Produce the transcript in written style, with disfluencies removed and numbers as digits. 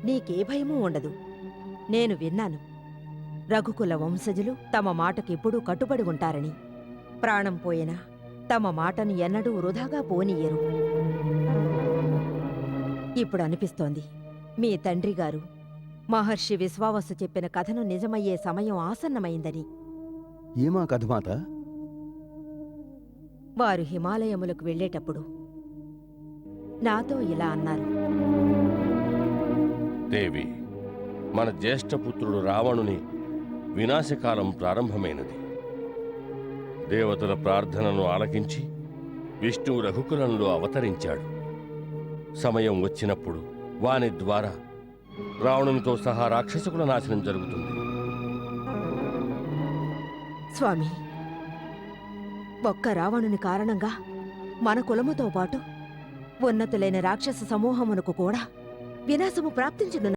నీకే భయమూ ఉండదు. నేను విన్నాను, రఘుకుల వంశజులు తమ మాటకెప్పుడూ కట్టుబడి ఉంటారని. ప్రాణం పోయినా తమ మాటను ఎన్నడూ వృధాగా పోనీయరు. ఇప్పుడు అనిపిస్తోంది, మీ తండ్రిగారు మహర్షి విశ్వావసు చెప్పిన కథను నిజమయ్యే సమయం ఆసన్నమైందని. ఏమా కథ మాత? వారు హిమాలయములకు వెళ్ళేటప్పుడు నాతో ఇలా అన్నారు. దేవి, మన జ్యేష్ఠపుత్రుడు రావణుని వినాశకాలం ప్రారంభమైనది. దేవతల ప్రార్థనను ఆలకించి విష్ణువు రఘుకులంలో అవతరించాడు. సమయం వచ్చినప్పుడు వాని ద్వారా రావణునితో సహా రాక్షసుకుల నాశనం జరుగుతుంది. స్వామి, ఒక్క రావణుని కారణంగా మన కులముతో పాటు ఉన్నతులైన రాక్షస సమూహమునకు కూడా వినాశము ప్రాప్తించును.